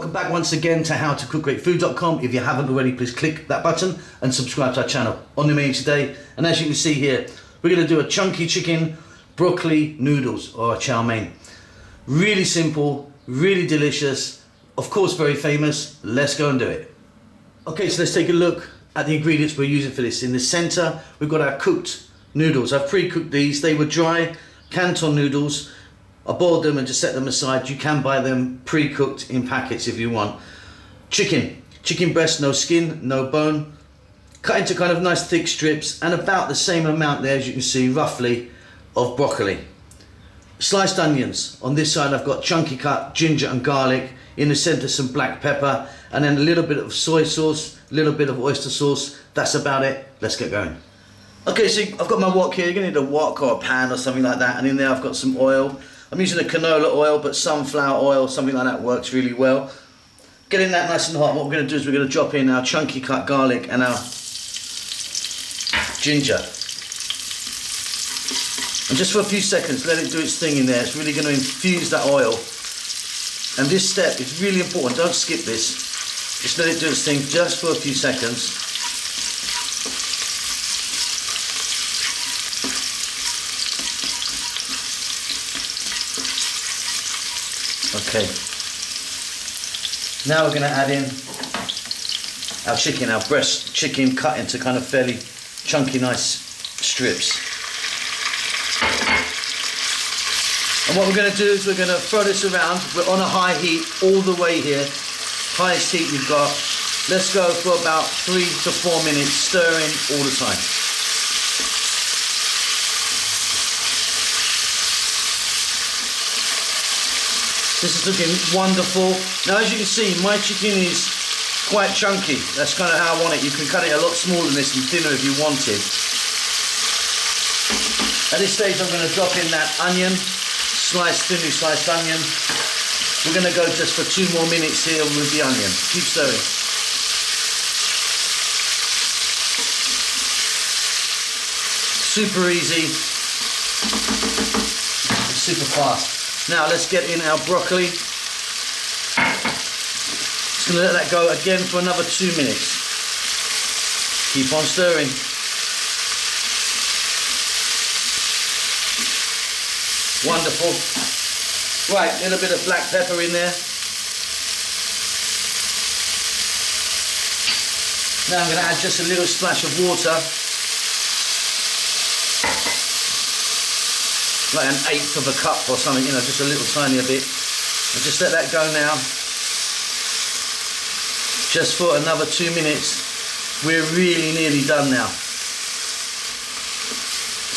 welcome back once again to howtocookgreatfood.com. If you haven't already, please click that button and subscribe to our channel. On the menu today, and as you can see here, we're going to do a chunky chicken broccoli noodles, or a chow mein. Really simple, really delicious, of course very famous. Let's go and do it. Okay, so let's take a look at the ingredients we're using for this. In the center, we've got our cooked noodles. I've pre-cooked these. They were dry Canton noodles. I boiled them and just set them aside. You can buy them pre-cooked in packets if you want. Chicken breast, no skin, no bone. Cut into kind of nice thick strips, and about the same amount there, as you can see, roughly, of broccoli. Sliced onions. On this side I've got chunky cut ginger and garlic. In the center some black pepper, and then a little bit of soy sauce, a little bit of oyster sauce. That's about it. Let's get going. Okay, so I've got my wok here. You're gonna need a wok or a pan or something like that, and in there I've got some oil. I'm using a canola oil, but sunflower oil, something like that, works really well. Getting that nice and hot, what we're going to do is we're going to drop in our chunky cut garlic and our ginger. And just for a few seconds, let it do its thing in there. It's really going to infuse that oil. And this step is really important. Don't skip this. Just let it do its thing just for a few seconds. Okay, now we're going to add in our chicken, our breast chicken cut into kind of fairly chunky, nice strips. And what we're going to do is we're going to throw this around. We're on a high heat all the way here, highest heat we've got. Let's go for about 3 to 4 minutes, stirring all the time. This is looking wonderful. Now, as you can see, my chicken is quite chunky. That's kind of how I want it. You can cut it a lot smaller than this and thinner if you wanted. At this stage, I'm going to drop in that onion, thinly sliced onion. We're going to go just for 2 more minutes here with the onion. Keep stirring. Super easy, super fast. Now let's get in our broccoli. Just going to let that go again for another 2 minutes. Keep on stirring. Wonderful. Right, a little bit of black pepper in there. Now I'm going to add just a little splash of water. Like 1/8 of a cup or something, you know, just a little tiny bit. And just let that go now. Just for another 2 minutes. We're really nearly done now.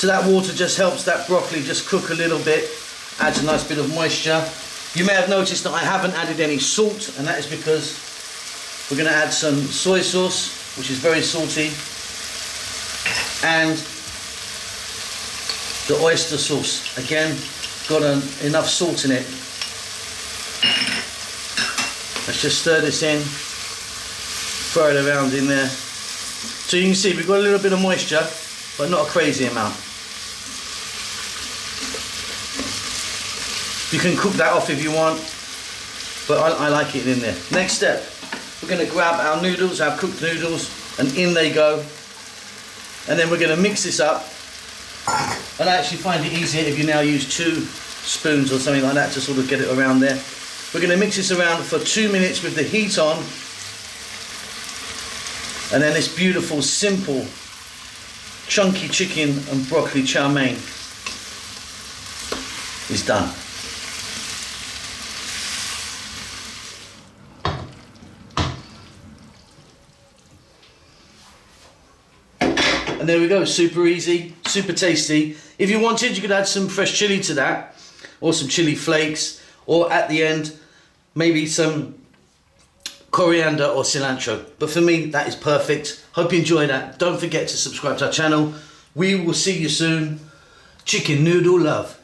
So that water just helps that broccoli just cook a little bit, adds a nice bit of moisture. You may have noticed that I haven't added any salt, and that is because we're going to add some soy sauce, which is very salty, and the oyster sauce. Again, got enough salt in it. Let's just stir this in, throw it around in there. So you can see we've got a little bit of moisture, but not a crazy amount. You can cook that off if you want, but I like it in there. Next step, we're going to grab our noodles, our cooked noodles, and in they go. And then we're going to mix this up. And I actually find it easier if you now use 2 spoons or something like that to sort of get it around there. We're going to mix this around for 2 minutes with the heat on. And then this beautiful, simple, chunky chicken and broccoli chow mein is done. And there we go, super easy, super tasty. If you wanted, you could add some fresh chili to that, or some chili flakes, or at the end, maybe some coriander or cilantro. But for me, that is perfect. Hope you enjoy that. Don't forget to subscribe to our channel. We will see you soon. Chicken noodle love.